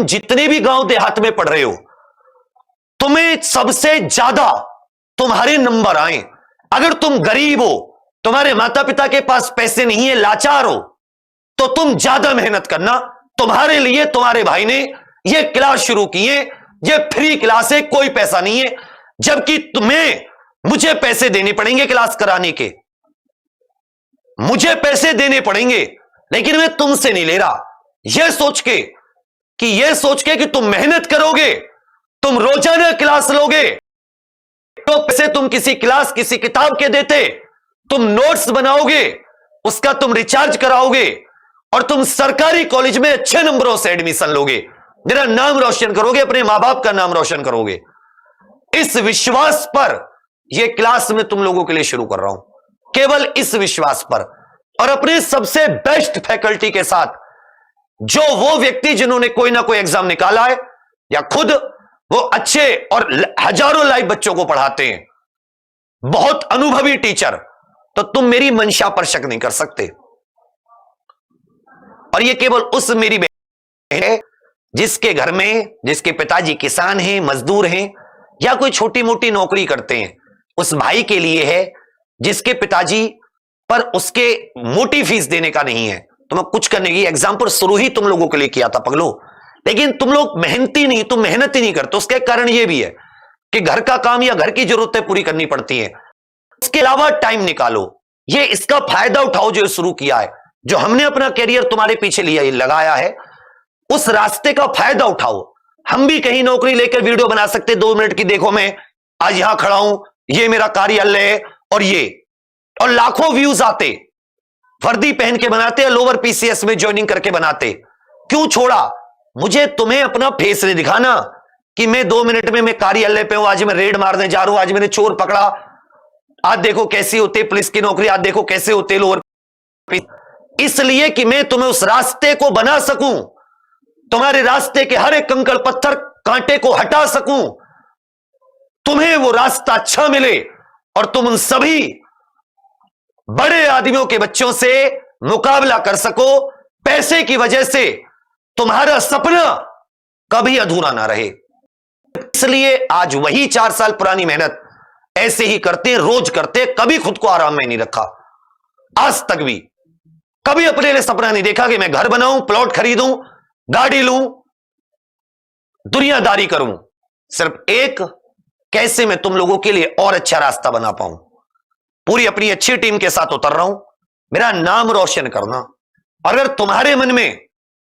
जितने भी गांव देहात में पढ़ रहे हो, तुम्हें सबसे ज्यादा तुम्हारे नंबर आए। अगर तुम गरीब हो, तुम्हारे माता पिता के पास पैसे नहीं है, लाचार हो, तो तुम ज्यादा मेहनत करना। तुम्हारे लिए तुम्हारे भाई ने ये क्लास शुरू की है, ये फ्री क्लास है, कोई पैसा नहीं है, जबकि मुझे पैसे देने पड़ेंगे क्लास कराने के, मुझे पैसे देने पड़ेंगे, लेकिन मैं तुमसे नहीं ले रहा। यह सोच के कि तुम मेहनत करोगे, तुम रोजाना क्लास लोगे, तो पैसे तुम किसी किताब के देते, तुम नोट्स बनाओगे, उसका तुम रिचार्ज कराओगे और तुम सरकारी कॉलेज में अच्छे नंबरों से एडमिशन लोगे, मेरा नाम रोशन करोगे, अपने मां बाप का नाम रोशन करोगे। इस विश्वास पर यह क्लास मैं तुम लोगों के लिए शुरू कर रहा हूं, केवल इस विश्वास पर, और अपने सबसे बेस्ट फैकल्टी के साथ, जो वो व्यक्ति जिन्होंने कोई ना कोई एग्जाम निकाला है या खुद वो अच्छे और हजारों लाइव बच्चों को पढ़ाते हैं, बहुत अनुभवी टीचर, तो तुम मेरी मंशा पर शक नहीं कर सकते। और ये केवल उस मेरी बहन है जिसके घर में, जिसके पिताजी किसान हैं, मजदूर हैं या कोई छोटी मोटी नौकरी करते हैं, उस भाई के लिए है जिसके पिताजी पर उसके मोटी फीस देने का नहीं है। तो मैं कुछ करने की एग्जाम्पल शुरू ही तुम लोगों के लिए किया था पगलो, लेकिन तुम लोग मेहनती नहीं, तुम मेहनत ही नहीं करते। उसके कारण यह भी है कि घर का काम या घर की जरूरतें पूरी करनी पड़ती हैं, उसके अलावा टाइम निकालो, ये इसका फायदा उठाओ जो शुरू किया है, जो हमने अपना कैरियर तुम्हारे पीछे लगाया है, उस रास्ते का फायदा उठाओ। हम भी कहीं नौकरी लेकर वीडियो बना सकते 2 मिनट की, देखो मैं आज यहां खड़ा हूं, ये मेरा कार्यालय है और लाखों व्यूज आते, वर्दी पहन के बनाते या लोअर पीसीएस में ज्वाइनिंग करके बनाते। क्यों छोड़ा? मुझे तुम्हें अपना फेस नहीं दिखाना कि मैं 2 मिनट में मैं कार्यालय पे हूं, आज मैं रेड मारने जा रहा हूं, आज मैंने चोर पकड़ा, आज देखो कैसी होती पुलिस की नौकरी, आज देखो कैसे होते लोअर, इसलिए कि मैं तुम्हें उस रास्ते को बना सकूं, तुम्हारे रास्ते के हर एक कंकड़ पत्थर कांटे को हटा सकूं, तुम्हें वो रास्ता अच्छा मिले और तुम उन सभी बड़े आदमियों के बच्चों से मुकाबला कर सको। पैसे की वजह से तुम्हारा सपना कभी अधूरा ना रहे। इसलिए आज वही 4 साल पुरानी मेहनत ऐसे ही करते, रोज करते, कभी खुद को आराम में नहीं रखा, आज तक भी कभी अपने लिए सपना नहीं देखा कि मैं घर बनाऊं, प्लॉट खरीदूं, गाड़ी लूं, दुनियादारी करूं। सिर्फ एक, कैसे मैं तुम लोगों के लिए और अच्छा रास्ता बना पाऊं। पूरी अपनी अच्छी टीम के साथ उतर रहा हूं, मेरा नाम रोशन करना। अगर तुम्हारे मन में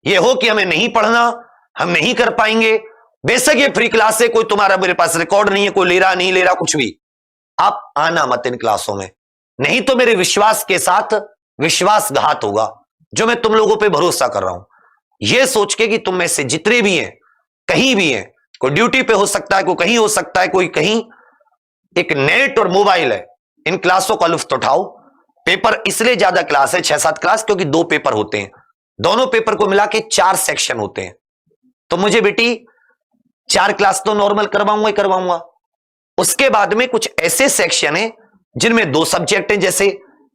यह हो कि हमें नहीं पढ़ना, हम नहीं कर पाएंगे, बेशक ये फ्री क्लास है, कोई तुम्हारा मेरे पास रिकॉर्ड नहीं है, कोई ले रहा नहीं ले रहा कुछ भी, आप आना मत इन क्लासों में, नहीं तो मेरे विश्वास के साथ विश्वासघात होगा जो मैं तुम लोगों पे भरोसा कर रहा हूं। यह सोच के कि तुम में से जितने भी हैं, कहीं भी हैं, कोई ड्यूटी पे हो सकता है, कोई कहीं हो सकता है, कोई कहीं, एक नेट और मोबाइल है, इन क्लासों का लुत्फ उठाओ। पेपर इसलिए ज्यादा क्लास है, 6-7 क्लास, क्योंकि 2 पेपर होते हैं, दोनों पेपर को मिला के 4 सेक्शन होते हैं। तो मुझे बेटी 4 क्लास तो नॉर्मल करवाऊंगा, उसके बाद में कुछ ऐसे सेक्शन है जिनमें 2 सब्जेक्ट हैं, जैसे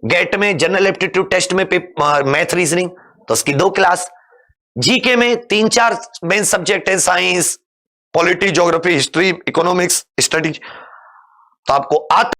गेट में जनरल एप्टीट्यूड टेस्ट में मैथ रीजनिंग, तो उसकी 2 क्लास, जीके में 3-4 मेन सब्जेक्ट है, science, polity, geography, history, economics, study, तो आपको आता